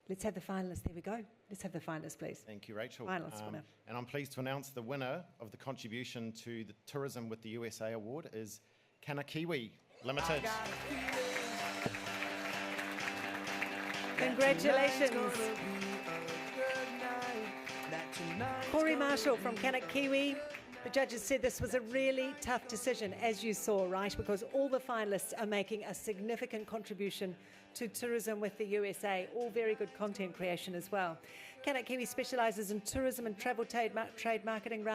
Let's have the finalists. There we go. Let's have the finalists, please. Thank you, Rachel. Finalists winner. And I'm pleased to announce the winner of the contribution to the Tourism with the USA Award is Kanakiwi Limited. Congratulations. Corey Marshall from Kanakiwi. The judges said this was a really tough decision, as you saw, right? Because all the finalists are making a significant contribution to Tourism with the USA, all very good content creation as well. Kanakiwi specialises in tourism and travel trade marketing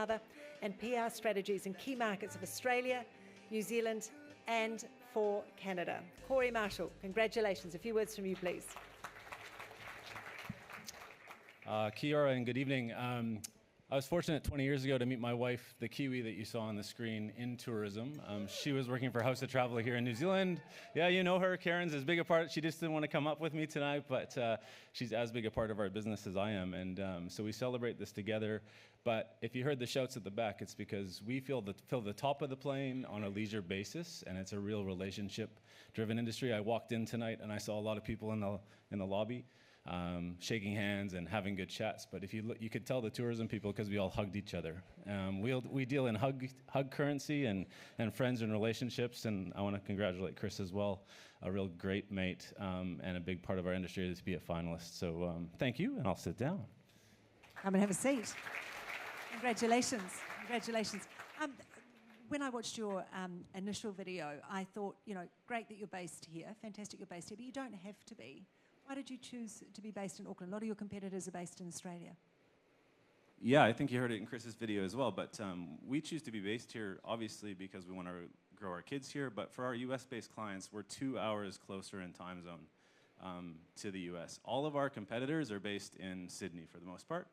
and PR strategies in key markets of Australia, New Zealand and for Canada. Corey Marshall, congratulations. A few words from you, please. Kia ora and good evening. I was fortunate 20 years ago to meet my wife, the Kiwi that you saw on the screen, in tourism. She was working for House of Travel here in New Zealand. Yeah, you know her. Karen's as big a part. She just didn't want to come up with me tonight, but she's as big a part of our business as I am. And so we celebrate this together. But if you heard the shouts at the back, it's because we fill the top of the plane on a leisure basis, and it's a real relationship-driven industry. I walked in tonight, and I saw a lot of people in the lobby. Shaking hands and having good chats, but if you look, you could tell the tourism people because we all hugged each other. We deal in hug currency and friends and relationships, and I want to congratulate Chris as well, a real great mate and a big part of our industry to be a finalist. So thank you, and I'll sit down. Come and have a seat. Congratulations, congratulations. When I watched your initial video, I thought, great that you're based here, fantastic you're based here, but you don't have to be. Why did you choose to be based in Auckland? A lot of your competitors are based in Australia. Yeah, I think you heard it in Chris's video as well, but we choose to be based here, obviously, because we want to grow our kids here, but for our US-based clients, we're 2 hours closer in time zone to the US. All of our competitors are based in Sydney for the most part,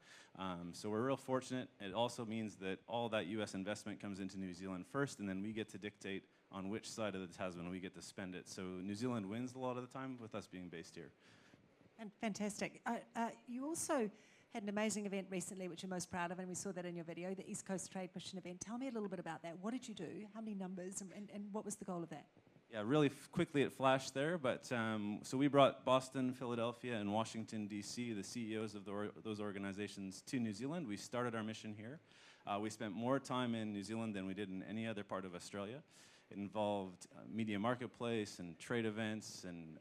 so we're real fortunate. It also means that all that US investment comes into New Zealand first, and then we get to dictate on which side of the Tasman we get to spend it. So New Zealand wins a lot of the time with us being based here. And fantastic. You also had an amazing event recently, which you're most proud of, and we saw that in your video, the East Coast Trade Mission event. Tell me a little bit about that. What did you do? How many numbers? And what was the goal of that? Yeah, really quickly it flashed there, but so we brought Boston, Philadelphia, and Washington, D.C., the CEOs of those organizations to New Zealand. We started our mission here. We spent more time in New Zealand than we did in any other part of Australia. It involved media marketplace and trade events, and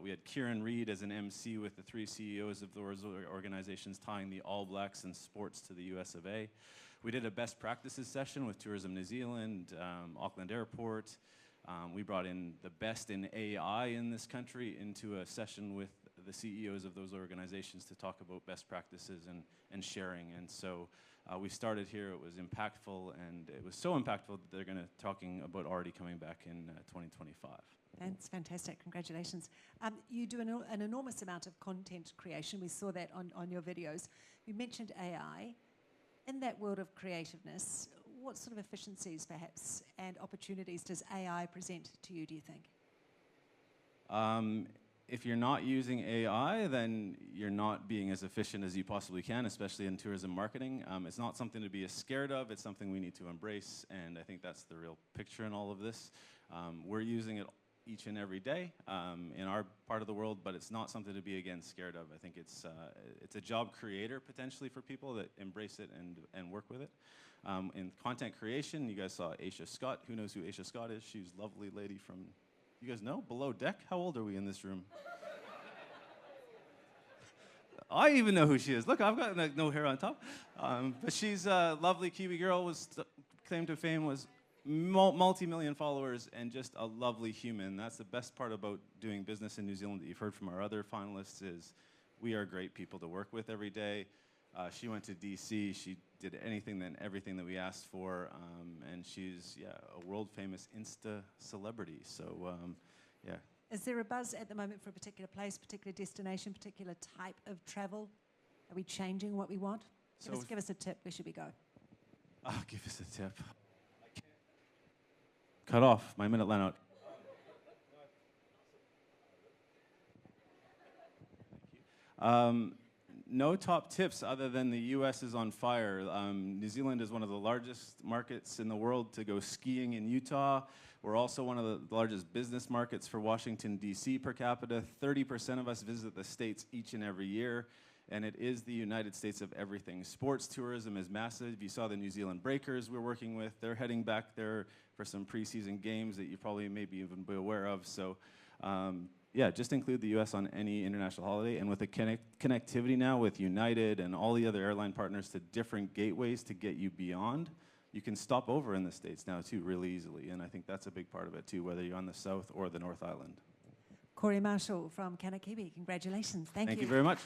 we had Kieran Reid as an MC with the 3 CEOs of those organizations tying the All Blacks and sports to the US of A. We did a best practices session with Tourism New Zealand, Auckland Airport. We brought in the best in AI in this country into a session with the CEOs of those organizations to talk about best practices and sharing. And so we started here. It was impactful, and it was so impactful that they're going to talking about already coming back in 2025. That's fantastic. Congratulations. You do an enormous amount of content creation. We saw that on your videos. You mentioned AI. In that world of creativeness, what sort of efficiencies, perhaps, and opportunities does AI present to you, do you think? If you're not using AI, then you're not being as efficient as you possibly can, especially in tourism marketing. It's not something to be scared of. It's something we need to embrace, and I think that's the real picture in all of this. We're using it each and every day in our part of the world, but it's not something to be, again, scared of. I think it's a job creator, potentially, for people that embrace it and work with it. In content creation, you guys saw Aisha Scott. Who knows who Aisha Scott is? She's a lovely lady from, you guys know? Below Deck? How old are we in this room? I even know who she is. Look, I've got no hair on top. But she's a lovely Kiwi girl, claim to fame was multi-million followers and just a lovely human. That's the best part about doing business in New Zealand that you've heard from our other finalists is we are great people to work with every day. She went to DC. She did anything and everything that we asked for, and she's a world-famous Insta celebrity. So, yeah. Is there a buzz at the moment for a particular place, particular destination, particular type of travel? Are we changing what we want? Give us a tip. Where should we go? Oh, give us a tip. Cut off. My minute ran out. No top tips other than the U.S. is on fire. New Zealand is one of the largest markets in the world to go skiing in Utah. We're also one of the largest business markets for Washington, D.C. per capita. 30% of us visit the States each and every year, and it is the United States of everything. Sports tourism is massive. You saw the New Zealand Breakers we're working with. They're heading back there for some preseason games that you probably maybe even be aware of. So, yeah, just include the U.S. on any international holiday. And with the connectivity now with United and all the other airline partners to different gateways to get you beyond, you can stop over in the States now, too, really easily. And I think that's a big part of it, too, whether you're on the South or the North Island. Corey Marshall from Kana Kiwi, congratulations. Thank you. Thank you very much.